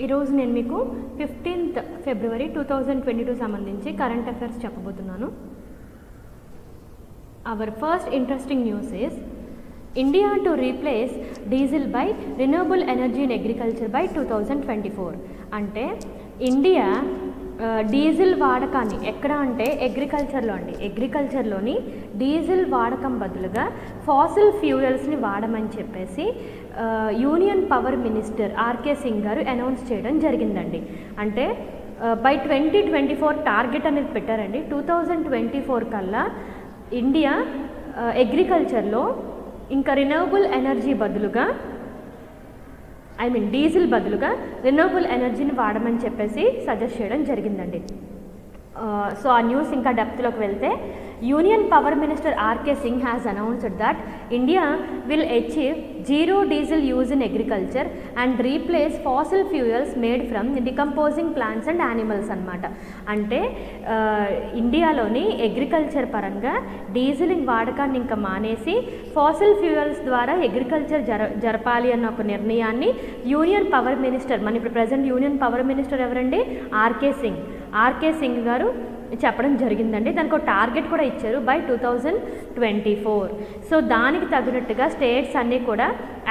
ఈరోజు నేను మీకు 15th ఫిబ్రవరి 2022 సంబంధించి కరెంట్ అఫైర్స్ చెప్పబోతున్నాను. Our first interesting news is India to replace diesel by renewable energy in agriculture by 2024. అంటే ఇండియా డీజిల్ వాడకాన్ని ఎక్కడ అంటే అగ్రికల్చర్లోని డీజిల్ వాడకం బదులుగా ఫాసిల్ ఫ్యూయల్స్ని వాడమని చెప్పేసి union power minister RK Singh గారు అనౌన్స్ చేయడం జరిగిందండి. అంటే బై 2024 టార్గెట్ అనేది పెట్టారండి. 2024 కల్లా ఇండియా అగ్రికల్చర్లో ఇంకా రిన్యూవబుల్ ఎనర్జీ బదులుగా డీజిల్ బదులుగా రిన్యూవబుల్ ఎనర్జీని వాడమని చెప్పేసి సజెస్ట్ చేయడం జరిగిందండి. సో ఆ న్యూస్ ఇంకా డెప్త్లోకి వెళ్తే union power minister RK Singh has announced that India will achieve zero diesel use in agriculture and replace fossil fuels made from decomposing plants and animals అనమాట. అంటే ఇండియాలోని అగ్రికల్చర్ పరంగా డీజిల్ వాడకాన్ని ఇంకా మానేసి ఫాసిల్ ఫ్యూయల్స్ ద్వారా అగ్రికల్చర్ జరపాలి అన్న ఒక నిర్ణయాన్ని యూనియన్ పవర్ మినిస్టర్, మన ఇప్పుడు ప్రజెంట్ యూనియన్ పవర్ మినిస్టర్ ఎవరండి? ఆర్కే సింగ్ గారు చెప్పడం జరిగిందండి. దానికి ఒక టార్గెట్ కూడా ఇచ్చారు బై 2024. సో దానికి తగినట్టుగా స్టేట్స్ అన్నీ కూడా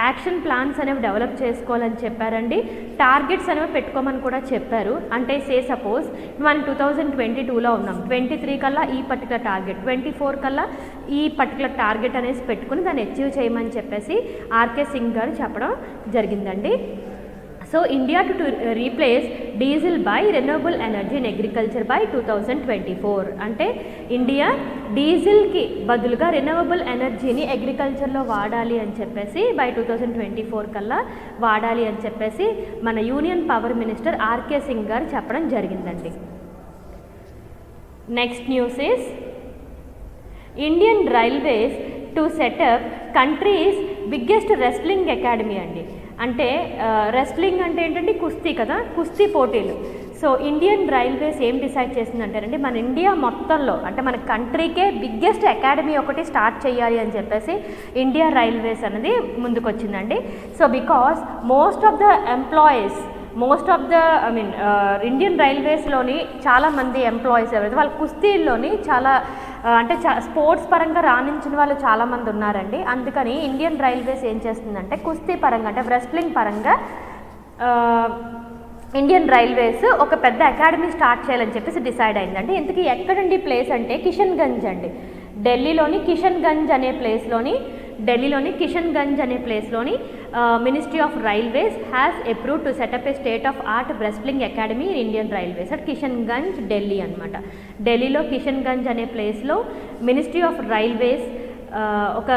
యాక్షన్ ప్లాన్స్ అనేవి డెవలప్ చేసుకోవాలని చెప్పారండి. టార్గెట్స్ అనేవి పెట్టుకోమని కూడా చెప్పారు. అంటే సపోజ్ మనం 2022లో ఉన్నాం, 23 కల్లా ఈ పర్టికులర్ టార్గెట్, 24 కల్లా ఈ పర్టికులర్ టార్గెట్ అనేసి పెట్టుకుని దాన్ని అచీవ్ చేయమని చెప్పేసి ఆర్కే సింగ్ గారు చెప్పడం జరిగిందండి. So India to replace diesel by renewable energy in agriculture by 2024. అంటే ఇండియా డీజిల్కి బదులుగా రెన్యూవబుల్ ఎనర్జీని అగ్రికల్చర్లో వాడాలి అని చెప్పేసి బై 2024 కల్లా వాడాలి అని చెప్పేసి మన union power minister RK Singh గారు చెప్పడం జరిగిందండి. Next news is Indian railways to set up country's biggest wrestling academy అండి. అంటే రెస్లింగ్ అంటే ఏంటంటే కుస్తీ కదా, కుస్తీ పోటీలు. సో ఇండియన్ రైల్వేస్ ఏం డిసైడ్ చేసిందంటారంటే మన ఇండియా మొత్తంలో అంటే మన కంట్రీకే బిగ్గెస్ట్ అకాడమీ ఒకటి స్టార్ట్ చేయాలి అని చెప్పేసి ఇండియా రైల్వేస్ అనేది ముందుకు వచ్చిందండి. So because most of the Indian రైల్వేస్లోని చాలామంది ఎంప్లాయీస్ ఎవరైతే వాళ్ళ కుస్తీల్లోని చాలా అంటే స్పోర్ట్స్ పరంగా రాణించిన వాళ్ళు చాలామంది ఉన్నారండి. అందుకని ఇండియన్ రైల్వేస్ ఏం చేస్తుందంటే కుస్తీ పరంగా అంటే రెస్లింగ్ పరంగా ఇండియన్ రైల్వేస్ ఒక పెద్ద అకాడమీ స్టార్ట్ చేయాలని చెప్పేసి డిసైడ్ అయిందండి. ఇంతకీ ఎక్కడండి ప్లేస్ అంటే కిషన్గంజ్ అండి. ఢిల్లీలోని కిషన్గంజ్ అనే ప్లేస్లోని ministry of railways has approved to set up a state of art wrestling academy in Indian railways at Kishanganj, Delhi అనమాట. ఢిల్లీలో కిషన్గంజ్ అనే ప్లేస్లో మినిస్ట్రీ ఆఫ్ రైల్వేస్ ఒక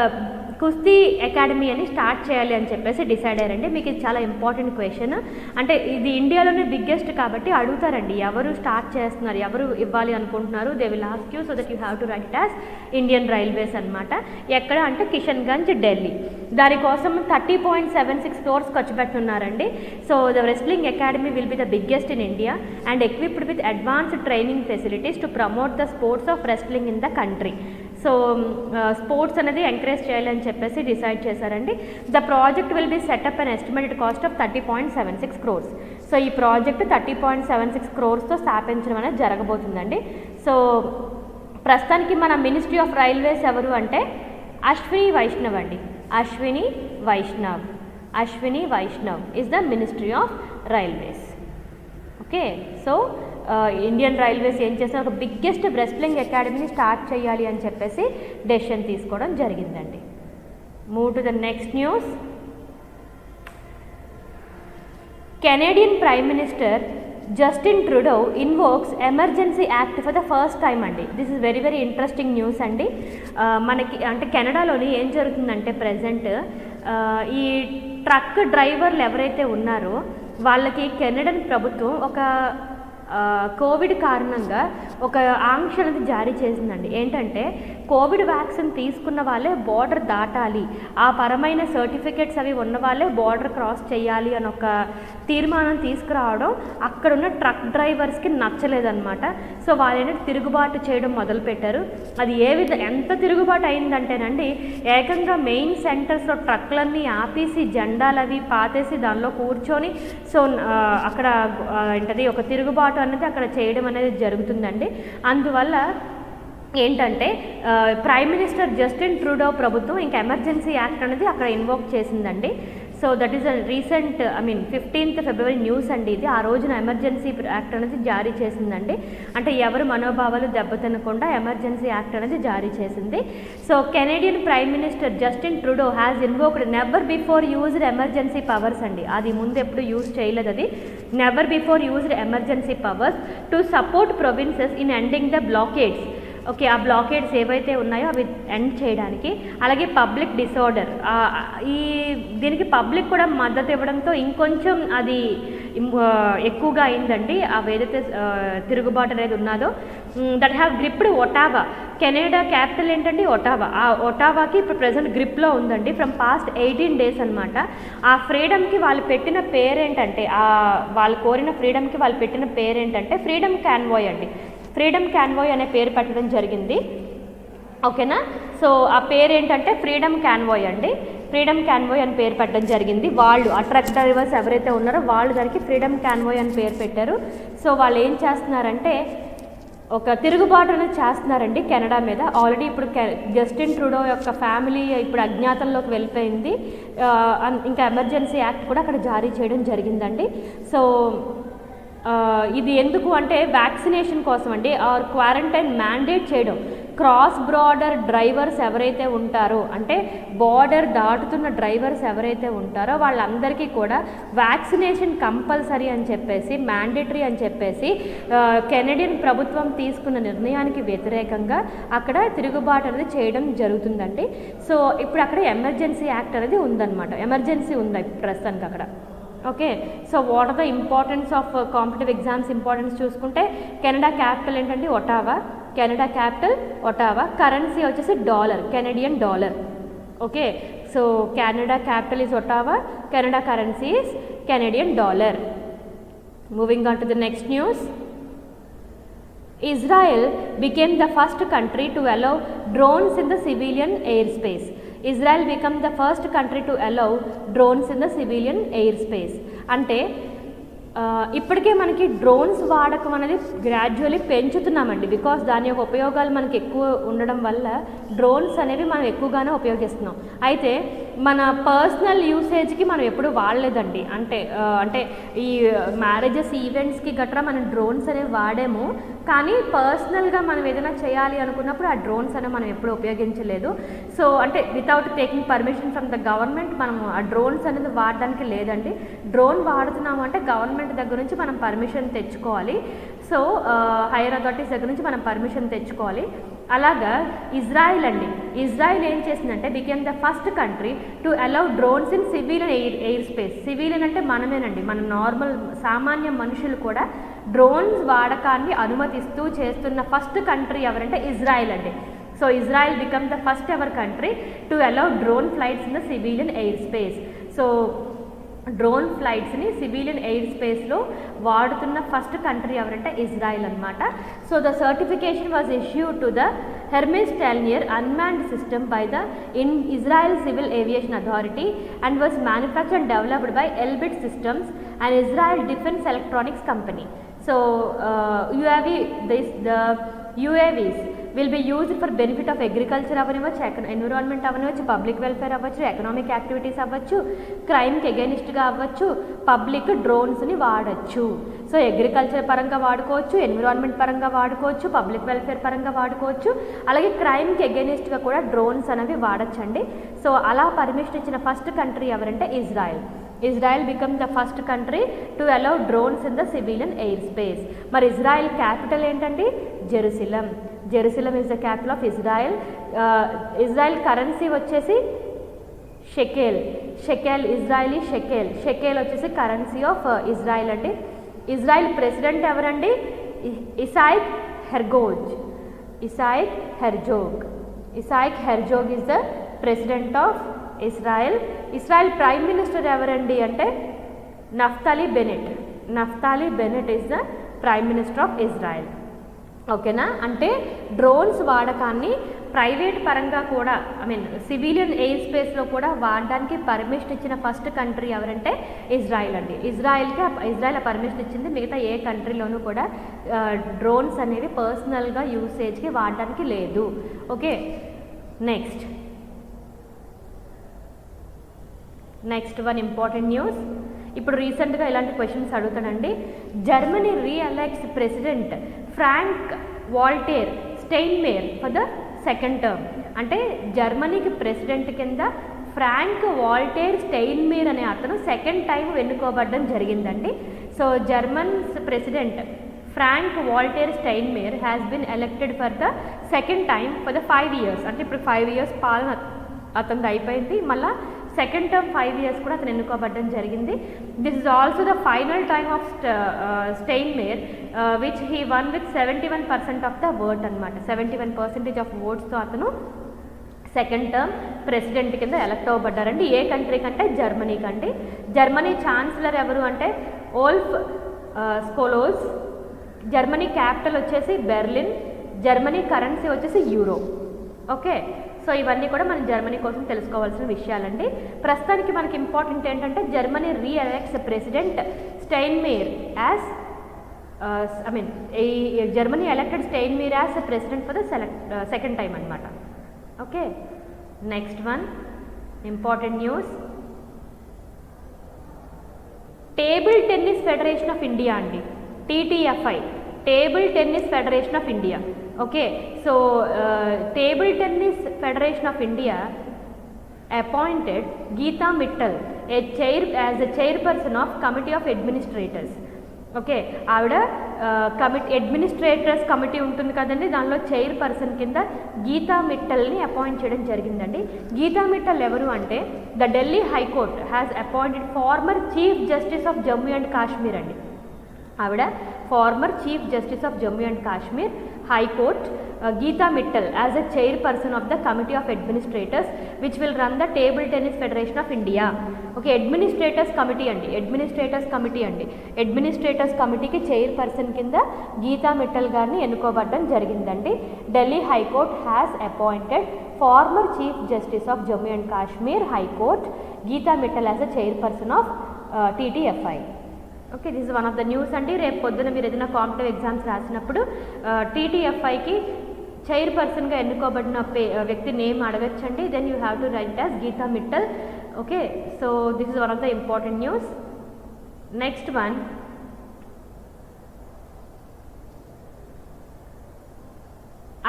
కుస్తీ అకాడమీ అని స్టార్ట్ చేయాలి అని చెప్పేసి డిసైడ్ అయ్యారండి. మీకు ఇది చాలా ఇంపార్టెంట్ క్వశ్చన్. అంటే ఇది ఇండియాలోనే బిగ్గెస్ట్ కాబట్టి అడుగుతారండి, ఎవరు స్టార్ట్ చేస్తున్నారు, ఎవరు ఇవ్వాలి అనుకుంటున్నారు, they will ask you. So that you have to write it as Indian railways అనమాట. ఎక్కడ అంటే కిషన్గంజ్, ఢిల్లీ. దానికోసం 30.76 crores ఖర్చు పెట్టున్నారండి. So the wrestling academy will be the biggest in India and equipped with advanced training facilities to promote the sports of wrestling in the country. So sports అనేది encourage చేయాలని చెప్పేసి decide చేశారండి. The project will be set up an estimated cost of 30.76 crores. So ఈ project 30.76 crores స్థాపించడం అనేది జరగబోతుందండి. So ప్రస్తుతానికి మన ministry of railways ఎవరు అంటే అశ్విని వైష్ణవ్ అండి. Ashwini Vaishnaw is the ministry of railways. Okay, so Indian railways ఏం చేసిన ఒక బిగ్గెస్ట్ రెస్లింగ్ అకాడమీని స్టార్ట్ చేయాలి అని చెప్పేసి డెసిషన్ తీసుకోవడం జరిగిందండి. Move to the next news. Canadian prime minister Justin Trudeau invokes emergency act for the first time అండి. This is very very interesting news అండి. మనకి అంటే కెనడాలోని ఏం జరుగుతుందంటే ప్రజెంట్ ఈ ట్రక్ డ్రైవర్లు ఎవరైతే ఉన్నారో వాళ్ళకి కెనడియన్ ప్రభుత్వం ఒక కోవిడ్ కారణంగా ఒక ఆంక్ష అనేది జారీ చేసిందండి. ఏంటంటే కోవిడ్ వ్యాక్సిన్ తీసుకున్న వాళ్ళే బార్డర్ దాటాలి, ఆ పరమైన సర్టిఫికేట్స్ అవి ఉన్న వాళ్ళే బార్డర్ క్రాస్ చేయాలి అని ఒక తీర్మానం తీసుకురావడం అక్కడున్న ట్రక్ డ్రైవర్స్కి నచ్చలేదన్నమాట. సో వాళ్ళు తిరుగుబాటు చేయడం మొదలుపెట్టారు. అది ఎంత తిరుగుబాటు అయిందంటేనండి, ఏకంగా మెయిన్ సెంటర్స్లో ట్రక్లన్నీ ఆపేసి జెండాలు అవి పాతేసి దానిలో కూర్చొని సో అక్కడ ఏంటది ఒక తిరుగుబాటు అనేది అక్కడ చేయడం అనేది జరుగుతుందండి. అందువల్ల ఏంటంటే ప్రైమ్ మినిస్టర్ జస్టిన్ ట్రూడో ప్రభుత్వం ఇంకా ఎమర్జెన్సీ యాక్ట్ అనేది అక్కడ ఇన్వోక్ చేసిందండి. So that is recent 15th February news అండి ఇది. ఆ రోజున ఎమర్జెన్సీ యాక్ట్ అనేది జారీ చేసిందండి. అంటే ఎవరు మనోభావాలు దెబ్బతినకుండా ఎమర్జెన్సీ యాక్ట్ అనేది జారీ చేసింది. So Canadian prime minister Justin Trudeau has invoked never before used emergency powers అండి. అది ముందు ఎప్పుడు యూజ్ చేయలేదు. అది never before used emergency powers to support provinces in ending the blockades. Okay, ఆ బ్లాకేడ్స్ ఏవైతే ఉన్నాయో అవి ఎండ్ చేయడానికి. అలాగే పబ్లిక్ డిసార్డర్, దీనికి పబ్లిక్ కూడా మద్దతు ఇవ్వడంతో ఇంకొంచెం అది ఎక్కువగా అయిందండి. అవి ఏదైతే తిరుగుబాటు అనేది ఉన్నదో that have gripped ఒటావా. Canada capital ఏంటండి? ఒటావా. ఆ ఒటావాకి ఇప్పుడు ప్రజెంట్ గ్రిప్లో ఉందండి ఫ్రమ్ పాస్ట్ 18 days అనమాట. ఆ ఫ్రీడమ్కి వాళ్ళు పెట్టిన పేరేంటంటే, వాళ్ళు కోరిన ఫ్రీడమ్కి వాళ్ళు పెట్టిన పేరేంటంటే ఫ్రీడమ్ కాన్వాయ్ అండి. ఫ్రీడమ్ కాన్వాయ్ అనే పేరు పెట్టడం జరిగింది. ఓకేనా? సో ఆ పేరు ఏంటంటే ఫ్రీడమ్ కాన్వాయ్ అండి. ఫ్రీడమ్ కాన్వాయ్ అని పేరు పెట్టడం జరిగింది. వాళ్ళు ఆ ట్రక్ డ్రైవర్స్ ఎవరైతే ఉన్నారో వాళ్ళు దానికి ఫ్రీడమ్ కాన్వాయ్ అని పేరు పెట్టారు. సో వాళ్ళు ఏం చేస్తున్నారంటే ఒక తిరుగుబాటు అనేది చేస్తున్నారండి కెనడా మీద. ఆల్రెడీ ఇప్పుడు జస్టిన్ ట్రూడో యొక్క ఫ్యామిలీ ఇప్పుడు అజ్ఞాతంలోకి వెళ్ళిపోయింది. ఇంకా ఎమర్జెన్సీ యాక్ట్ కూడా అక్కడ జారీ చేయడం జరిగిందండి. సో ఇది ఎందుకు అంటే వ్యాక్సినేషన్ కోసం అండి, ఆర్ క్వారంటైన్ మ్యాండేట్ చేయడం. క్రాస్ బార్డర్ డ్రైవర్స్ ఎవరైతే ఉంటారో, అంటే బార్డర్ దాటుతున్న డ్రైవర్స్ ఎవరైతే ఉంటారో వాళ్ళందరికీ కూడా వ్యాక్సినేషన్ కంపల్సరీ అని చెప్పేసి, మ్యాండేటరీ అని చెప్పేసి కెనడియన్ ప్రభుత్వం తీసుకున్న నిర్ణయానికి వ్యతిరేకంగా అక్కడ తిరుగుబాటు అనేది చేయడం జరుగుతుందండి. సో ఇప్పుడు అక్కడ ఎమర్జెన్సీ యాక్ట్ అనేది ఉందన్నమాట. ఎమర్జెన్సీ ఉంది ప్రస్తుతానికి అక్కడ. Okay, so what are the importance of competitive exams importance చూసుకుంటే కెనడా క్యాపిటల్ ఏంటంటే Ottawa. Canada capital Ottawa. Currency వచ్చేసి dollar, Canadian dollar. Okay, so Canada capital is Ottawa, Canada currency is Canadian dollar. Moving on to the next news. Israel became the first country to allow drones in the civilian airspace. Israel became the first country to allow drones in the civilian airspace. అంటే ఇప్పటికే మనకి drones వాడకం అనేది gradually పెంచుతున్నామండి. Because దాని యొక్క ఉపయోగాలు మనకి ఎక్కువ ఉండడం వల్ల డ్రోన్స్ అనేవి మనం ఎక్కువగానే ఉపయోగిస్తున్నాం. అయితే మన పర్సనల్ యూసేజ్కి మనం ఎప్పుడు వాడలేదండి. అంటే ఈ మ్యారేజెస్ ఈవెంట్స్కి గట్రా మనం డ్రోన్స్ అనేవి వాడాము, కానీ పర్సనల్గా మనం ఏదైనా చేయాలి అనుకున్నప్పుడు ఆ డ్రోన్స్ అనేవి మనం ఎప్పుడు ఉపయోగించలేదు. సో అంటే without taking permission from the government మనం ఆ డ్రోన్స్ అనేది వాడడానికి లేదండి. డ్రోన్ వాడుతున్నాము అంటే గవర్నమెంట్ దగ్గర నుంచి మనం పర్మిషన్ తెచ్చుకోవాలి. సో హైయర్ అథారిటీస్ దగ్గర నుంచి మనం పర్మిషన్ తెచ్చుకోవాలి. అలాగా ఇజ్రాయిల్ అండి, ఇజ్రాయిల్ ఏం చేసిందంటే became the first country to allow drones in civilian air space. Civilian అంటే మనమేనండి, మన నార్మల్ సామాన్య మనుషులు కూడా డ్రోన్స్ వాడకాన్ని అనుమతిస్తూ చేస్తున్న ఫస్ట్ కంట్రీ ఎవరంటే ఇజ్రాయిల్ అండి. So Israel become the first ever country to allow drone flights in the civilian air space. So drone ఫ్లైట్స్ని సివిలియన్ ఎయిర్ స్పేస్లో వాడుతున్న ఫస్ట్ కంట్రీ ఎవరంటే ఇజ్రాయిల్ అనమాట. So the certification was issued to the Hermes టెల్నియర్ unmanned system by the Israel civil aviation authority and was manufactured and developed by Elbit Systems and Israel defence electronics company. So UAVs will be used for benefit of agriculture అవ్వనివచ్చు, environment అవ్వనివచ్చు, public welfare అవ్వచ్చు, economic activities అవ్వచ్చు, క్రైమ్కి అగెనిస్ట్గా అవ్వచ్చు, public డ్రోన్స్ని వాడచ్చు. So agriculture పరంగా వాడుకోవచ్చు, environment పరంగా వాడుకోవచ్చు, పబ్లిక్ వెల్ఫేర్ పరంగా వాడుకోవచ్చు, అలాగే క్రైమ్కి అగెనిస్ట్గా కూడా డ్రోన్స్ అనేవి వాడచ్చండి. సో అలా పర్మిషన్ ఇచ్చిన ఫస్ట్ కంట్రీ ఎవరంటే Israel. Israel became the first country to allow drones in the civilian airspace. మరి ఇజ్రాయెల్ క్యాపిటల్ ఏంటండి? Jerusalem. Jerusalem is the capital of Israel. Israel currency వచ్చేసి షెకెల్. ఇజ్రాయలీ షెకెల్ వచ్చేసి currency of Israel అండి. Israel president ఎవరండి? Isaac Herzog. Isaac Herzog is the president of Israel. Israel prime minister ఎవరండి అంటే Naphtali Bennett. Naphtali Bennett is the prime minister of Israel. ఓకేనా, అంటే drones వాడకాన్ని private పరంగా కూడా సివిలియన్ ఎయిర్ స్పేస్లో కూడా వాడడానికి పర్మిషన్ ఇచ్చిన ఫస్ట్ కంట్రీ ఎవరంటే ఇజ్రాయెల్ అండి. ఇజ్రాయెల్ పర్మిషన్ ఇచ్చింది, మిగతా ఏ కంట్రీలోనూ కూడా డ్రోన్స్ అనేవి పర్సనల్గా యూసేజ్కి వాడడానికి లేదు. Okay, next one important news. ఇప్పుడు రీసెంట్గా ఇలాంటి క్వశ్చన్స్ అడుగుతానండి. Germany reelects president Frank Walter Steinmeier for the second term. అంటే జర్మనీకి ప్రెసిడెంట్ కింద ఫ్రాంక్ వాల్టేర్ స్టెయిన్మేయర్ అనే అతను సెకండ్ టైం ఎన్నుకోబడడం జరిగిందండి. So Germans president Frank Walter Steinmeier has been elected for the second time for the 5 years. అంటే ఇప్పుడు 5 years పాలన అతనిది అయిపోయింది, మళ్ళీ సెకండ్ టర్మ్ 5 years కూడా అతను ఎన్నుకోబడడం జరిగింది. This is also the final time of Steinmeier which he won with 71% of the vote అనమాట. 71% ఆఫ్ ఓట్స్తో అతను సెకండ్ టర్మ్ ప్రెసిడెంట్ కింద ఎలక్ట్ అవ్వబడ్డారండి. ఏ కంట్రీ కంటే జర్మనీ కండి. జర్మనీ ఛాన్సలర్ ఎవరు అంటే ఓల్ఫ్ స్కోలోస్. జర్మనీ క్యాపిటల్ వచ్చేసి బెర్లిన్. జర్మనీ కరెన్సీ వచ్చేసి యూరో. ఓకే, సో ఇవన్నీ కూడా మనం జర్మనీ కోసం తెలుసుకోవాల్సిన విషయాలండి. ప్రస్తుతానికి మనకి ఇంపార్టెంట్ ఏంటంటే Germany reelects president Steinmeier as Germany elected Steinmeier as president for the second time అనమాట. Okay, next one important news. Table tennis federation of India అండి, TTFI, table tennis federation of India. Okay, so table tennis federation of India appointed Geeta Mittal as a chairperson of Committee of Administrators. Okay, ఆవిడ administrators committee ఉంటుంది కదండి, దానిలో chairperson కింద Gita మిట్టల్ని appoint చేయడం జరిగిందండి. గీతా మిట్టల్ ఎవరు అంటే the Delhi high court has appointed former chief justice of Jammu and Kashmir అండి. ఆవిడ former chief justice of Jammu and Kashmir high court Geeta Mittal as a chairperson of the committee of administrators which will run the table tennis federation of India. Okay, administrators కమిటీకి chairperson కింద గీతా మిట్టల్ గారిని ఎన్నుకోబడడం జరిగిందండి. Delhi high court has appointed former chief justice of Jammu and Kashmir high court Geeta Mittal as a chairperson of TTFI. Okay, this is one of the news అండి. రేపు పొద్దున మీరు ఏదైనా కాంపిటేటివ్ ఎగ్జామ్స్ రాసినప్పుడు TTFIకి చైర్పర్సన్గా ఎన్నుకోబడిన వ్యక్తి నేమ్ అడగచ్చండి. Then you have to write as Geeta Mittal. Okay, so this is one of the important news. Next one,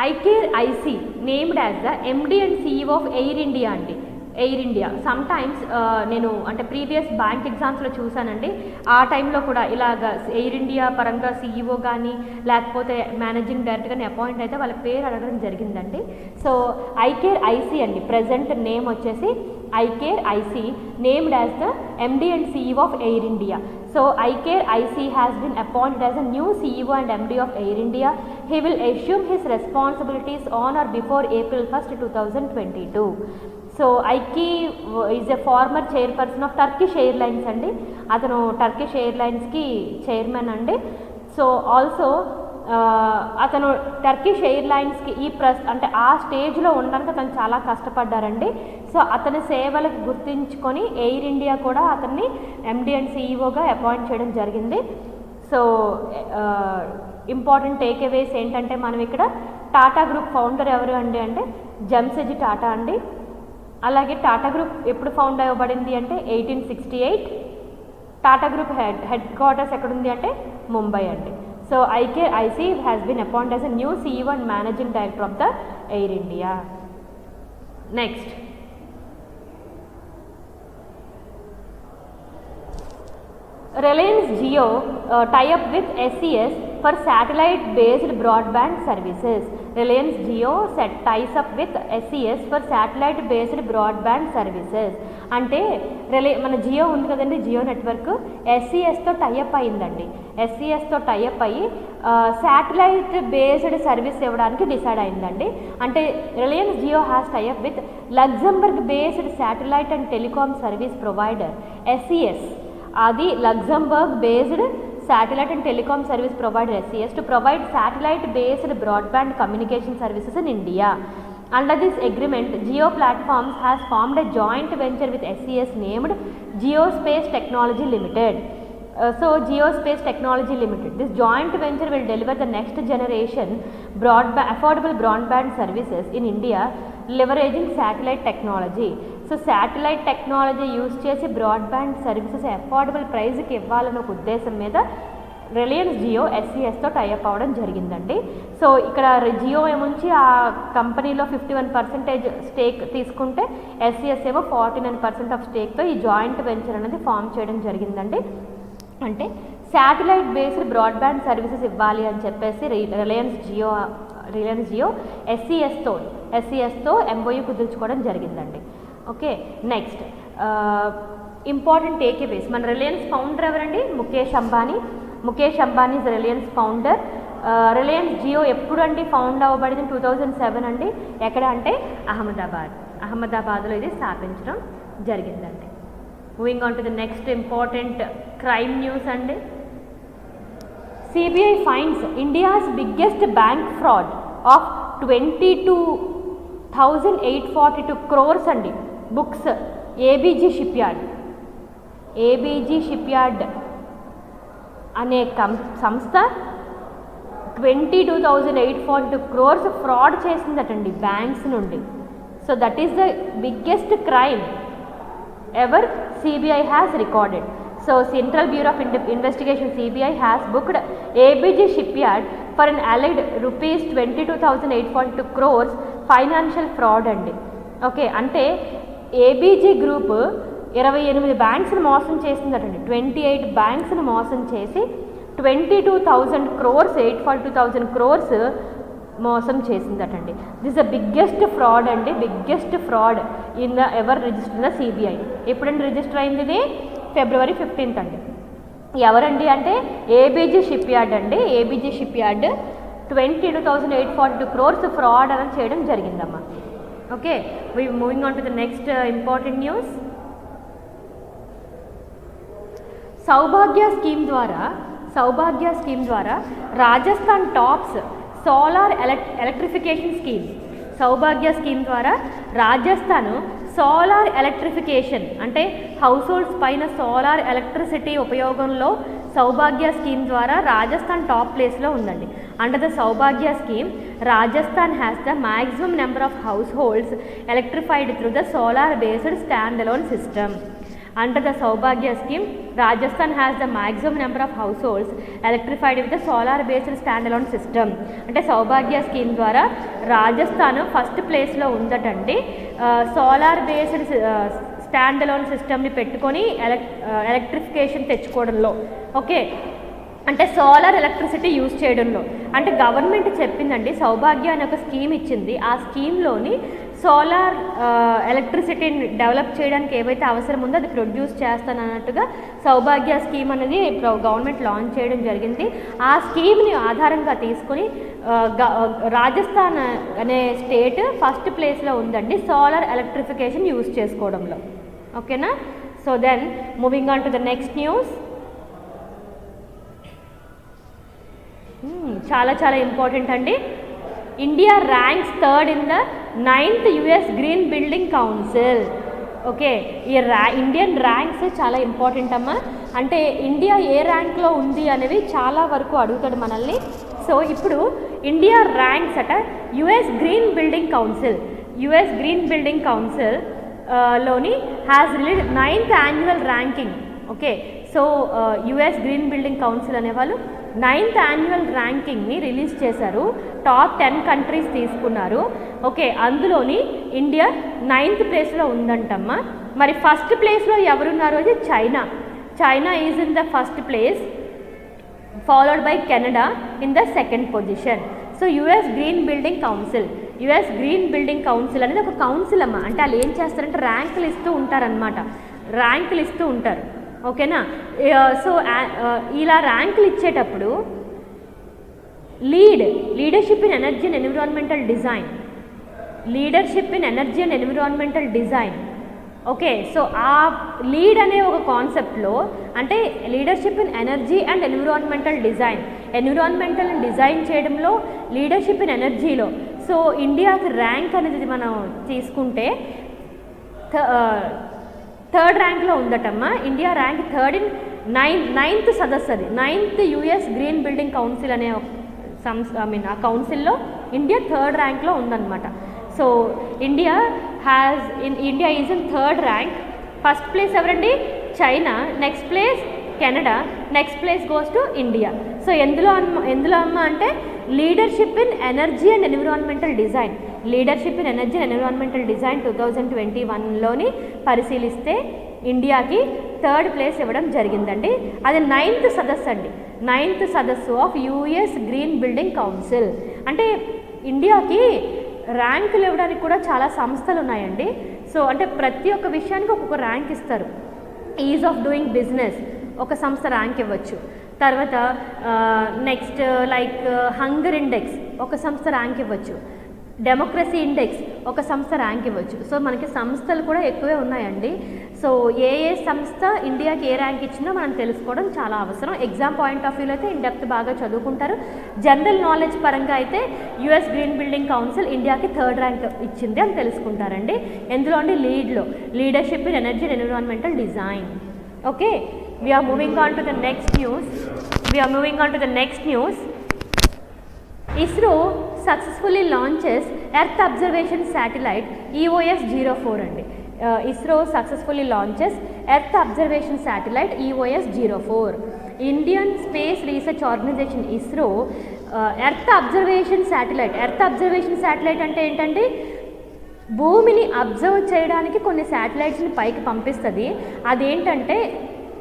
ICARE named as the MD and CEO of Air India అండి. ఎయిర్ ఇండియా సమ్ టైమ్స్ నేను అంటే previous bank ఎగ్జామ్స్లో చూసానండి, ఆ టైంలో కూడా ఇలాగ air India పరంగా CEO కానీ లేకపోతే మేనేజింగ్ డైరెక్టర్ కానీ అపాయింట్ అయితే వాళ్ళ పేరు అడగడం జరిగిందండి. సో ICARE అండి, ప్రజెంట్ నేమ్ వచ్చేసి ICARE named as the MD and CEO of Air India. So ICARE has been appointed as a new CEO and MD of Air India. He will assume his responsibilities on or before April 1st, 2022. So ICARE is a former chairperson of Turkish Airlines అండి. అతను Turkish ఎయిర్లైన్స్కి chairman అండి. So also అతను Turkish ఎయిర్లైన్స్కి అంటే ఆ స్టేజ్లో ఉండడానికి అతను చాలా కష్టపడ్డారండి. సో అతని సేవలకు గుర్తించుకొని ఎయిర్ ఇండియా కూడా అతన్ని MD and CEOగా అపాయింట్ చేయడం జరిగింది. సో ఇంపార్టెంట్ టేక్అవేస్ ఏంటంటే మనం ఇక్కడ టాటా గ్రూప్ ఫౌండర్ ఎవరు అండి అంటే జమ్షెడ్జీ టాటా అండి. అలాగే టాటా గ్రూప్ ఎప్పుడు ఫౌండ్ అవ్వబడింది అంటే 1868. టాటా గ్రూప్ హెడ్ క్వార్టర్స్ ఎక్కడుంది అంటే ముంబై అండి. So ICARE has been appointed as a new CEO and managing director of the Air India. Next, Reliance Jio tie up with SES for satellite based broadband services. Reliance Jio ties up with SES for satellite based broadband services. అంటే మన జియో ఉంది కదండి, Jio network SESతో tie up అయిందండి. SESతో tie up అయ్యి satellite based service ఇవ్వడానికి decide అయిందండి. అంటే Reliance Jio has tie up with Luxembourg based satellite and telecom service provider SES. అది Luxembourg based satellite and telecom service provider SES to provide satellite based broadband communication services in India. Under this agreement, Jio Platforms has formed a joint venture with SES named Geospace Technology Limited. Geospace Technology Limited. This joint venture will deliver the next generation affordable broadband services in India leveraging satellite technology. So satellite technology use చేసి broadband services affordable ప్రైస్కి ఇవ్వాలన్న ఒక ఉద్దేశం మీద Reliance Jio SESతో tie up అవ్వడం జరిగిందండి. So ఇక్కడ జియో ఏముంచి ఆ కంపెనీలో 51% స్టేక్ తీసుకుంటే SES ఏమో 49% ఆఫ్ స్టేక్తో ఈ జాయింట్ వెంచర్ అనేది ఫామ్ చేయడం జరిగిందండి. అంటే శాటిలైట్ బేస్డ్ బ్రాడ్బ్యాండ్ సర్వీసెస్ ఇవ్వాలి అని చెప్పేసి రిలయన్స్ జియో SESతో MOU కుదుర్చుకోవడం జరిగిందండి. Okay, next important takeaways. మన రిలయన్స్ ఫౌండర్ ఎవరండి? Mukesh Ambani is Reliance founder. రిలయన్స్ జియో ఎప్పుడు అండి ఫౌండ్ అవ్వబడింది? 2007 అండి. ఎక్కడ అంటే అహ్మదాబాద్లో ఇది స్థాపించడం జరిగిందండి. Moving on to the next important crime news అండి. CBI finds India's biggest bank fraud of 22,842 crores అండి. బుక్స్ ఏబీజీ షిప్యార్డ్ అనే సంస్థ 22,842 crores ఫ్రాడ్ చేసిందటండి బ్యాంక్స్ నుండి. So that is the biggest crime ever CBI has recorded. So Central Bureau of Investigation CBI has booked ABG Shipyard for an alleged rupees 22,842 crores financial fraud అండి. Okay, అంటే ABG group 28 బ్యాంక్స్ని మోసం చేసిందటండి. 28 బ్యాంక్స్ని మోసం చేసి 22,000 crores 842,000 crores మోసం చేసిందటండి. This the biggest fraud అండి, biggest fraud in the ever register the CBI. ఎప్పుడండి register అయింది? ఇది February 15th అండి. ఎవరండి అంటే ఏబీజీ షిప్యార్డ్ అండి. ఏబీజీ షిప్యార్డ్ 22,842 crores ఫ్రాడ్ అని చేయడం జరిగిందమ్మా. Okay, we moving on to the next important news. Saubhagya scheme ద్వారా Rajasthan tops solar electrification scheme. Saubhagya scheme ద్వారా రాజస్థాన్ సోలార్ ఎలక్ట్రిఫికేషన్ అంటే హౌస్ హోల్డ్స్ పైన సోలార్ ఎలక్ట్రిసిటీ ఉపయోగంలో సౌభాగ్య స్కీమ్ ద్వారా రాజస్థాన్ టాప్ ప్లేస్లో ఉందండి. Under the Saubhagya scheme Rajasthan has the maximum number of house holds electrified through the solar based stand alone system. Under the Saubhagya scheme, Rajasthan has the maximum number of households electrified with the solar based standalone system. అంటే సౌభాగ్య scheme ద్వారా Rajasthan first ప్లేస్లో ఉందటండి. Solar based stand alone సిస్టమ్ని పెట్టుకొని electrification తెచ్చుకోవడంలో. Okay, అంటే solar electricity use చేయడంలో. అంటే government చెప్పిందండి, సౌభాగ్య అనే ఒక స్కీమ్ ఇచ్చింది. ఆ స్కీమ్లోని సోలార్ ఎలక్ట్రిసిటీని డెవలప్ చేయడానికి ఏవైతే అవసరం ఉందో అది ప్రొడ్యూస్ చేస్తానన్నట్టుగా సౌభాగ్య స్కీమ్ అనేది గవర్నమెంట్ లాంచ్ చేయడం జరిగింది. ఆ స్కీమ్ని ఆధారంగా తీసుకుని రాజస్థాన్ అనే స్టేట్ ఫస్ట్ ప్లేస్లో ఉందండి సోలార్ ఎలక్ట్రిఫికేషన్ యూజ్ చేసుకోవడంలో. ఓకేనా? So then moving on to the next news. చాలా చాలా ఇంపార్టెంట్ అండి. India ranks third in the 9th US green building council. Okay, ఈ ఇండియన్ ర్యాంక్స్ చాలా ఇంపార్టెంట్ అమ్మా. అంటే ఇండియా ఏ ర్యాంక్లో ఉంది అనేవి చాలా వరకు అడుగుతాడు మనల్ని. సో ఇప్పుడు ఇండియా ర్యాంక్స్ అట US గ్రీన్ బిల్డింగ్ కౌన్సిల్ లోని has released 9th annual ranking. Okay, so US green building council అనేవాళ్ళు 9th annual ర్యాంకింగ్ని రిలీజ్ చేశారు. టాప్ 10 కంట్రీస్ తీసుకున్నారు. ఓకే, అందులోని ఇండియా 9th ప్లేస్లో ఉందంటమ్మా. మరి ఫస్ట్ ప్లేస్లో ఎవరున్నారు? అది China is in the first place, followed by Canada in the second position. So US green building council, US green building council అనేది ఒక కౌన్సిల్ అమ్మ. అంటే వాళ్ళు ఏం చేస్తారంటే ర్యాంకులు ఇస్తూ ఉంటారనమాట, ర్యాంకులు ఇస్తూ ఉంటారు. ఓకేనా. సో ఇలా ర్యాంకులు ఇచ్చేటప్పుడు leadership in energy and environmental design, leadership in energy and environmental design. Okay, so ఆ లీడ్ అనే ఒక కాన్సెప్ట్లో అంటే leadership in energy and environmental design, environmental design చేయడంలో లీడర్షిప్ ఇన్ ఎనర్జీలో. సో ఇండియాకి ర్యాంక్ అనేది మనం తీసుకుంటే థర్డ్ ర్యాంక్లో ఉందటమ్మా. India rank third in ninth సదస్సు, అది 9th US green building council అనే ఆ కౌన్సిల్లో ఇండియా థర్డ్ ర్యాంక్లో ఉందన్నమాట. So India is in third rank. First place ఎవరండి? China, next place Canada, next place goes to India. So ఎందులో అమ్మ అంటే leadership in energy and environmental design, leadership in energy and environmental design 2021లోని పరిశీలిస్తే ఇండియాకి third place ఇవ్వడం జరిగిందండి. అది 9th సదస్సు అండి, 9th సదస్సు of US green building council. అంటే ఇండియాకి ర్యాంకులు ఇవ్వడానికి కూడా చాలా సంస్థలు ఉన్నాయండి. సో అంటే ప్రతి ఒక్క విషయానికి ఒక్కొక్క ర్యాంక్ ఇస్తారు. ఈజ్ ఆఫ్ డూయింగ్ బిజినెస్ ఒక సంస్థ ర్యాంక్ ఇవ్వచ్చు. తర్వాత నెక్స్ట్ లైక్ హంగర్ ఇండెక్స్ ఒక సంస్థ ర్యాంక్ ఇవ్వచ్చు. డెమోక్రసీ ఇండెక్స్ ఒక సంస్థ ర్యాంక్ ఇవ్వచ్చు. సో మనకి సంస్థలు కూడా ఎక్కువే ఉన్నాయండి. సో ఏ సంస్థ ఇండియాకి ఏ ర్యాంక్ ఇచ్చిందో మనం తెలుసుకోవడం చాలా అవసరం. ఎగ్జామ్ పాయింట్ ఆఫ్ వ్యూలో అయితే ఇన్ డెప్త్ బాగా చదువుకుంటారు. జనరల్ నాలెడ్జ్ పరంగా అయితే యుఎస్ గ్రీన్ బిల్డింగ్ కౌన్సిల్ ఇండియాకి థర్డ్ ర్యాంక్ ఇచ్చింది అని తెలుసుకుంటారండి. ఎందులో అండి? Leadership in energy and environmental design. Okay, we are moving on to the next news. ISRO successfully launches Earth Observation Satellite EOS-04 అండి. ISRO successfully launches Earth Observation Satellite EOS-04. Indian Space Research Organization ISRO Earth Observation Satellite అంటే ఏంటంటే భూమిని observe చేయడానికి కొన్ని శాటిలైట్స్ని పైకి పంపిస్తుంది. అదేంటంటే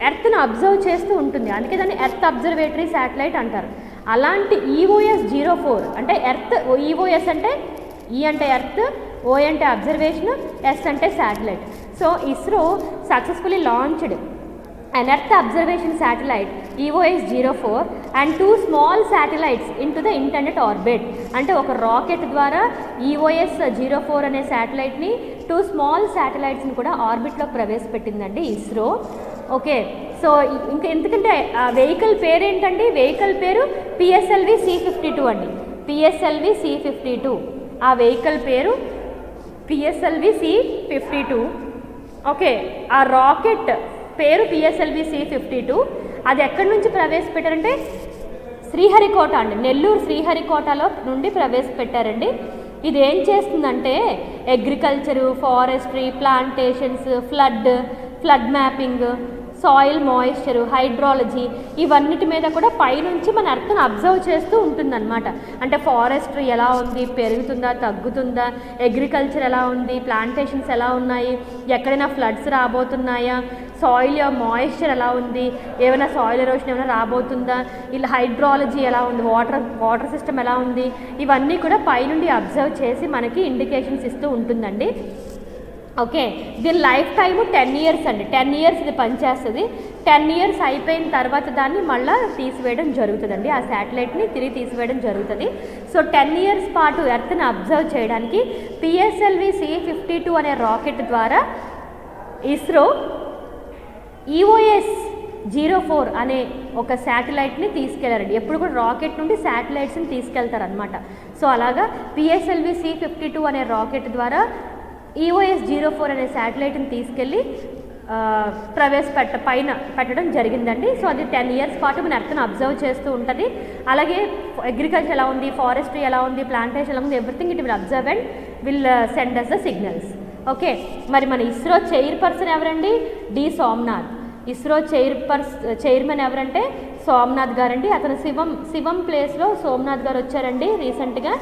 ఎర్త్ను observe చేస్తూ ఉంటుంది, అందుకే దాన్ని ఎర్త్ అబ్జర్వేటరీ శాటిలైట్ అంటారు. అలాంటి EOS-04 అంటే ఎర్త్, ఈఓఎస్ అంటే ఈ అంటే ఎర్త్, ఓ అంటే అబ్జర్వేషన్, ఎస్ అంటే satellite. So ISRO successfully launched an Earth observation satellite EOS-04 and 2 small satellites into the intended orbit. అంటే ఒక రాకెట్ ద్వారా EOS-04 అనే శాటిలైట్ని 2 స్మాల్ శాటిలైట్స్ని కూడా ఆర్బిట్లోకి ప్రవేశపెట్టిందండి ఇస్రో. ఓకే, సో ఇంకా ఎందుకంటే ఆ వెహికల్ పేరు ఏంటండి? వెహికల్ పేరు PSLV-C52 అండి. PSLV-C52 ఆ వెహికల్ పేరు PSLV-C52. ఓకే, ఆ రాకెట్ పేరు PSLV-C52. అది ఎక్కడి నుంచి ప్రవేశపెట్టారంటే శ్రీహరికోట అండి, నెల్లూరు శ్రీహరికోటలో నుండి ప్రవేశపెట్టారండి. ఇది ఏం చేస్తుందంటే agriculture, forestry, plantations, flood mapping, soil moisture, hydrology ఇవన్నిటి మీద కూడా పైనుంచి మన ఎర్త్ను అబ్జర్వ్ చేస్తూ ఉంటుందన్నమాట. అంటే ఫారెస్ట్రీ ఎలా ఉంది, పెరుగుతుందా, తగ్గుతుందా, అగ్రికల్చర్ ఎలా ఉంది, ప్లాంటేషన్స్ ఎలా ఉన్నాయి, ఎక్కడైనా ఫ్లడ్స్ రాబోతున్నాయా, సాయిల్ మాయిశ్చర్ ఎలా ఉంది, ఏమైనా సాయిల్ ఎరోషన్ ఏమైనా రాబోతుందా, ఇలా హైడ్రాలజీ ఎలా ఉంది, వాటర్ సిస్టమ్ ఎలా ఉంది, ఇవన్నీ కూడా పైనుండి అబ్జర్వ్ చేసి మనకి ఇండికేషన్స్ ఇస్తూ ఉంటుందండి. ఓకే, దీని లైఫ్ టైము 10 years అండి. 10 years ఇది పనిచేస్తుంది. 10 years అయిపోయిన తర్వాత దాన్ని మళ్ళీ తీసివేయడం జరుగుతుందండి, ఆ శాటిలైట్ని తిరిగి తీసివేయడం జరుగుతుంది. సో 10 years పాటు ఎర్త్ని అబ్జర్వ్ చేయడానికి PSLV-C52 అనే రాకెట్ ద్వారా ఇస్రో EOS-04 అనే ఒక శాటిలైట్ని తీసుకెళ్లారండి. ఎప్పుడు కూడా రాకెట్ నుండి శాటిలైట్స్ని తీసుకెళ్తారనమాట. సో అలాగా PSLV-C52 అనే రాకెట్ ద్వారా EOS-04 అనే శాటిలైట్ని తీసుకెళ్ళి పైన పెట్టడం జరిగిందండి. సో అది 10 years పాటు మన ఎర్త్ను అబ్జర్వ్ చేస్తూ ఉంటుంది. అలాగే అగ్రికల్చర్ ఎలా ఉంది, ఫారెస్ట్రీ ఎలా ఉంది, ప్లాంటేషన్ ఎలా ఉంది, everything it will observe and will send us the signals. Okay, మరి మన ఇస్రో చైర్పర్సన్ ఎవరండి? డి సోమనాథ్. ఇస్రో చైర్మన్ ఎవరంటే సోమనాథ్ గారండి. అతను శివం ప్లేస్లో సోమనాథ్ గారు వచ్చారండి రీసెంట్గా.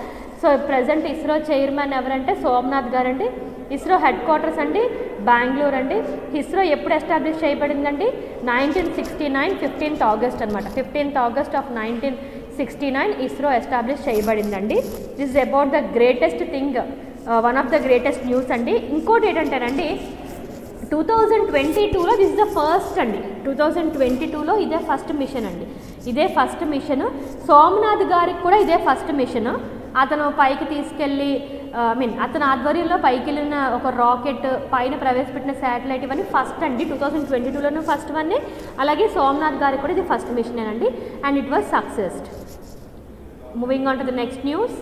సో ప్రజెంట్ ఇస్రో చైర్మన్ ఎవరంటే సోమనాథ్ గారండి. ఇస్రో హెడ్ క్వార్టర్స్ అండి బెంగళూరు అండి. ఇస్రో ఎప్పుడు ఎస్టాబ్లిష్ చేయబడిందండి? 1969 15th August అనమాట. 15th August of 1969 1969 ISRO establish చేయబడిందండి. This is about the greatest thing, one of the greatest news అండి. ఇంకోటి ఏంటంటేనండి 2022లో దిస్ ఇస్ ద ఫస్ట్ అండి. 2022లో ఇదే ఫస్ట్ మిషన్ అండి. ఇదే ఫస్ట్ మిషన్. సోమనాథ్ గారికి కూడా ఇదే ఫస్ట్ మిషన్. అతను పైకి తీసుకెళ్ళి అతని ఆధ్వర్యంలో పైకి వెళ్ళిన ఒక రాకెట్, పైన ప్రవేశపెట్టిన శాటిలైట్, ఇవన్నీ ఫస్ట్ అండి. 2022లోనూ ఫస్ట్ వన్నే. అలాగే సోమనాథ్ గారికి కూడా ఇది ఫస్ట్ మిషన్ అండి. And it was సక్సెస్డ్. Moving on to the next news.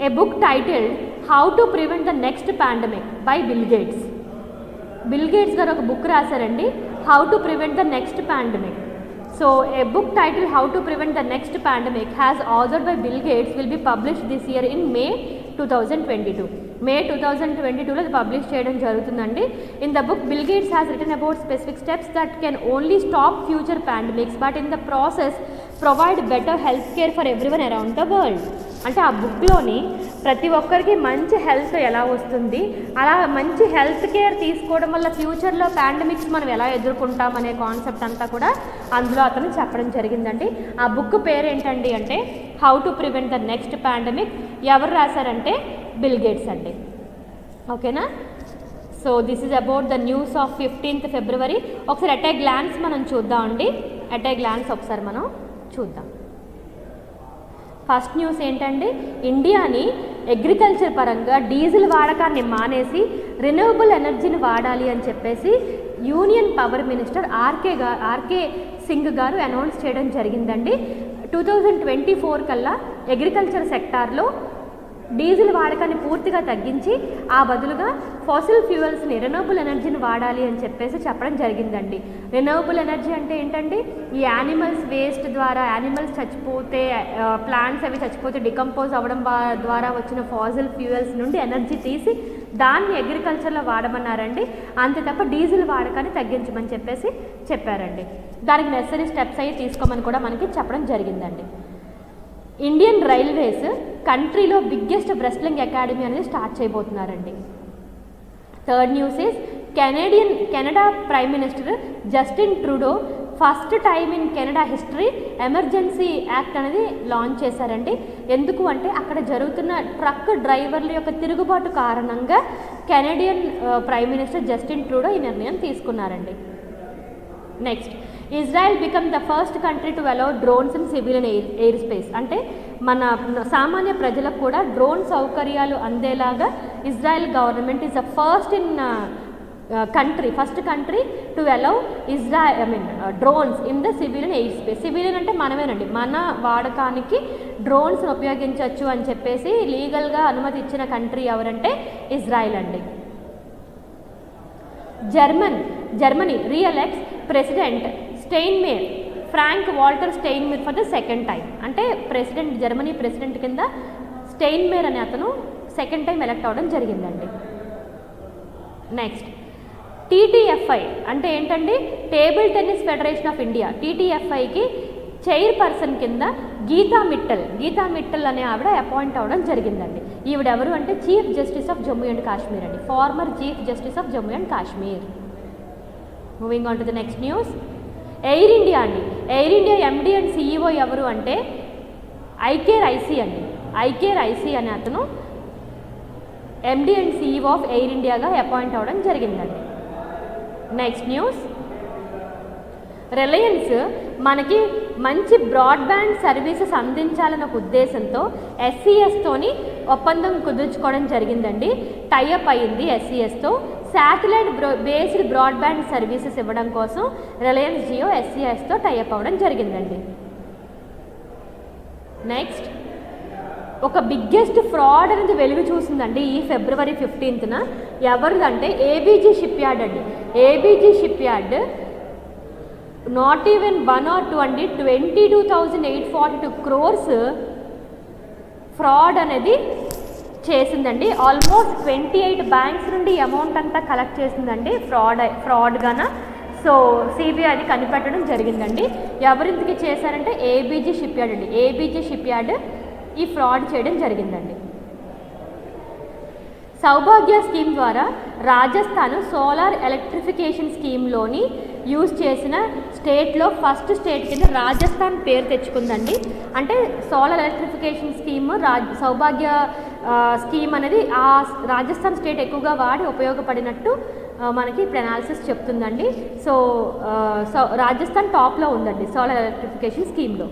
A book titled How to Prevent the Next Pandemic by Bill Gates. Bill Gates గారు ఒక బుక్ రాశారండి, How to Prevent the Next Pandemic. So a book titled How to Prevent the Next Pandemic has authored by Bill Gates will be published this year in May 2022. మే 2022లో ఇది publish చేయడం జరుగుతుందండి. In the book Bill Gates has written about specific steps that can only stop future pandemics but in the process provide better health care for everyone around the world. అంటే ఆ బుక్లోని ప్రతి ఒక్కరికి మంచి health ఎలా వస్తుంది, అలా మంచి హెల్త్ కేర్ తీసుకోవడం వల్ల ఫ్యూచర్లో పాండమిక్స్ మనం ఎలా ఎదుర్కొంటాం అనే కాన్సెప్ట్ అంతా కూడా అందులో అతను చెప్పడం జరిగిందండి. ఆ బుక్ పేరు ఏంటండి అంటే how to prevent the next pandemic. ఎవరు రాశారంటే బిల్ గేట్స్ అండి. ఓకేనా? So this is about the news of 15th February. ఒకసారి అట్ ఏ గ్లాన్స్ మనం చూద్దాం అండి. అట్ ఏ గ్లాన్స్ ఒకసారి మనం చూద్దాం. ఫస్ట్ న్యూస్ ఏంటండి, ఇండియాని అగ్రికల్చర్ పరంగా డీజిల్ వాడకాన్ని మానేసి రెన్యూవబుల్ ఎనర్జీని వాడాలి అని చెప్పేసి union power minister RK Singh గారు అనౌన్స్ చేయడం జరిగిందండి. 2024 కల్లా అగ్రికల్చర్ సెక్టార్లో డీజిల్ వాడకాన్ని పూర్తిగా తగ్గించి ఆ బదులుగా ఫాసిల్ ఫ్యూయల్స్ని రెన్యూవబుల్ ఎనర్జీని వాడాలి అని చెప్పేసి చెప్పడం జరిగిందండి. రెన్యూవబుల్ ఎనర్జీ అంటే ఏంటండి, ఈ యానిమల్స్ వేస్ట్ ద్వారా, యానిమల్స్ చచ్చిపోతే, ప్లాంట్స్ అవి చచ్చిపోతే డికంపోజ్ అవ్వడం ద్వారా వచ్చిన ఫాసిల్ ఫ్యూయల్స్ నుండి ఎనర్జీ తీసి దాన్ని అగ్రికల్చర్లో వాడమన్నారండి. అంతే తప్ప డీజిల్ వాడకాన్ని తగ్గించమని చెప్పేసి చెప్పారండి. దానికి నెసరీ స్టెప్స్ అయ్యి తీసుకోమని కూడా మనకి చెప్పడం జరిగిందండి. ఇండియన్ రైల్వేస్ కంట్రీలో బిగ్గెస్ట్ రెస్లింగ్ అకాడమీ అనేది స్టార్ట్ చేయబోతున్నారండి. Third news is Canada prime minister Justin Trudeau first time in Canada history emergency act అనేది లాంచ్ చేశారండి. ఎందుకు అంటే అక్కడ జరుగుతున్న ట్రక్ డ్రైవర్ల యొక్క తిరుగుబాటు కారణంగా Canadian prime minister Justin Trudeau ఈ నిర్ణయం తీసుకున్నారండి. Next, Israel become the first country to allow drones in civilian air space. అంటే మన సామాన్య ప్రజలకు కూడా డ్రోన్ సౌకర్యాలు అందేలాగా Israel government is the first country to allow drones in the civilian air space. Civilian అంటే మనమేనండి, మన వాడకానికి డ్రోన్స్ని ఉపయోగించవచ్చు అని చెప్పేసి లీగల్గా అనుమతి ఇచ్చిన కంట్రీ ఎవరంటే ఇజ్రాయెల్ అండి. Germany reelects president Steinmeier, Frank Walter Steinmeier for the second time. అంటే జర్మనీ ప్రెసిడెంట్ కింద స్టెయిన్మేర్ అనే అతను సెకండ్ టైం ఎలక్ట్ అవ్వడం జరిగిందండి. నెక్స్ట్, టీటీఎఫ్ఐ అంటే ఏంటండి, table tennis federation of India. టీటీఎఫ్ఐకి చైర్పర్సన్ కింద గీతా మిట్టల్ అనే ఆవిడ అపాయింట్ అవ్వడం జరిగిందండి. ఈవిడ ఎవరు అంటే chief justice of Jammu and Kashmir అండి, former chief justice of Jammu and Kashmir. Moving on to the next news. Air India అండి. Air India MD and CEO ఎవరు అంటే ఐకేర్ ఐసీ అనే అతను MD and CEO of Air ఇండియాగా అపాయింట్ అవ్వడం జరిగిందండి. నెక్స్ట్ న్యూస్, రిలయన్స్ మనకి మంచి బ్రాడ్బ్యాండ్ సర్వీసెస్ అందించాలన్న ఒక ఉద్దేశంతో ఎస్సీఎస్తోని ఒప్పందం కుదుర్చుకోవడం జరిగిందండి. టైఅప్ అయ్యింది ఎస్సీఎస్తో. శాటిలైట్ బేస్డ్ బ్రాడ్బ్యాండ్ సర్వీసెస్ ఇవ్వడం కోసం రిలయన్స్ జియో ఎస్సీఎస్తో టైఅప్ అవ్వడం జరిగిందండి. నెక్స్ట్, ఒక బిగ్గెస్ట్ ఫ్రాడ్ అనేది వెలుగు చూసిందండి ఈ February 15th. ఎవరిదంటే ఏబీజీ షిప్ యార్డ్ అండి. ABG shipyard not even 1 or 2 అండి, 22,842 crores ఫ్రాడ్ అనేది చేసిందండి. ఆల్మోస్ట్ 28 బ్యాంక్స్ నుండి అమౌంట్ అంతా కలెక్ట్ చేసిందండి ఫ్రాడ్గాన. సో సిబిఐ అది కనిపెట్టడం జరిగిందండి. ఎవరింటికి చేశారంటే ఏబీజీ షిప్ యార్డ్ అండి. ఏబీజీ షిప్ యార్డ్ ఈ ఫ్రాడ్ చేయడం జరిగిందండి. సౌభాగ్య స్కీమ్ ద్వారా రాజస్థాన్ సోలార్ ఎలక్ట్రిఫికేషన్ స్కీమ్లోని యూజ్ చేసిన స్టేట్లో ఫస్ట్ స్టేట్ కింద రాజస్థాన్ పేరు తెచ్చుకుందండి. అంటే solar electrification scheme Saubhagya scheme అనేది ఆ రాజస్థాన్ స్టేట్ ఎక్కువగా వాడి ఉపయోగపడినట్టు మనకి ఇప్పుడు అనాలిసిస్ చెప్తుందండి. సో రాజస్థాన్ టాప్లో ఉందండి సోలార్ ఎలక్ట్రిఫికేషన్ స్కీమ్లో.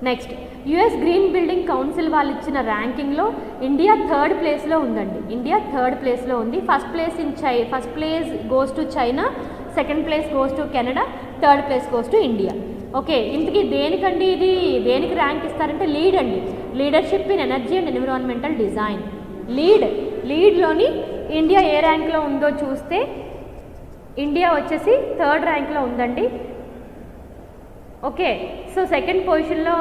Next, US green building council వాళ్ళు ఇచ్చిన ర్యాంకింగ్లో ఇండియా 3rd ప్లేస్లో ఉందండి. ఇండియా 3rd ప్లేస్లో ఉంది. First place goes to China, second place goes to Canada, 3rd place goes to India. Okay, ఇంతకీ దేనికండి ఇది, దేనికి ర్యాంక్ ఇస్తారంటే లీడ్ అండి. Leadership in energy and environmental design. లీడ్లోని ఇండియా ఏ ర్యాంక్లో ఉందో చూస్తే ఇండియా వచ్చేసి 3rd ర్యాంక్లో ఉందండి. ఓకే, సో సెకండ్ పొజిషన్లో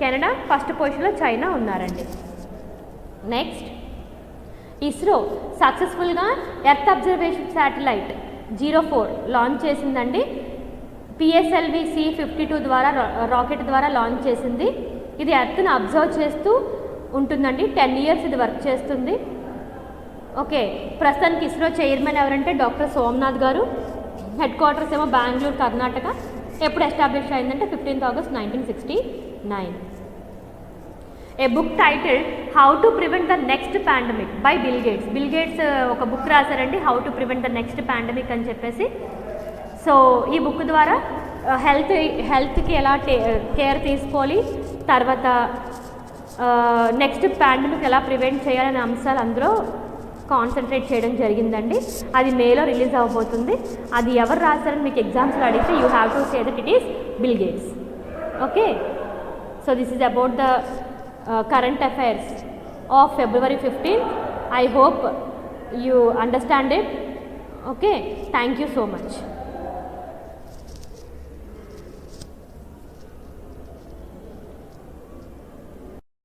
కెనడా, ఫస్ట్ పొజిషన్లో చైనా ఉన్నారండి. నెక్స్ట్, ఇస్రో సక్సెస్ఫుల్గా ఎర్త్ అబ్జర్వేషన్ శాటిలైట్ 04 లాంచ్ చేసిందండి. PSLV C-52 ద్వారా రాకెట్ ద్వారా లాంచ్ చేసింది. ఇది ఎర్త్ని అబ్జర్వ్ చేస్తూ ఉంటుందండి. 10 years ఇది వర్క్ చేస్తుంది. ఓకే, ప్రస్తుతానికి ఇస్రో చైర్మన్ ఎవరంటే డాక్టర్ సోమనాథ్ గారు. హెడ్ క్వార్టర్స్ ఏమో బెంగళూరు, కర్ణాటక. ఎప్పుడు ఎస్టాబ్లిష్ అయిందంటే 15th August 1969. A book titled how to prevent the next pandemic by bill gates ఒక బుక్ రాశారండి, how to prevent the next pandemic అని చెప్పేసి. సో ఈ బుక్ ద్వారా హెల్త్కి ఎలా కేర్ తీసుకోవాలి, తర్వాత నెక్స్ట్ పాండమిక్ ఎలా ప్రివెంట్ చేయాలనే అంశాలు అందులో కాన్సన్ట్రేట్ చేయడం జరిగిందండి. అది మేలో రిలీజ్ అవ్వబోతుంది. అది ఎవరు రాశారని మీకు ఎగ్జామ్స్లో అడిగితే you have to say that it is bill gates. Okay, so this is about the current affairs of February 15th. I hope you understand it. Okay, thank you so much.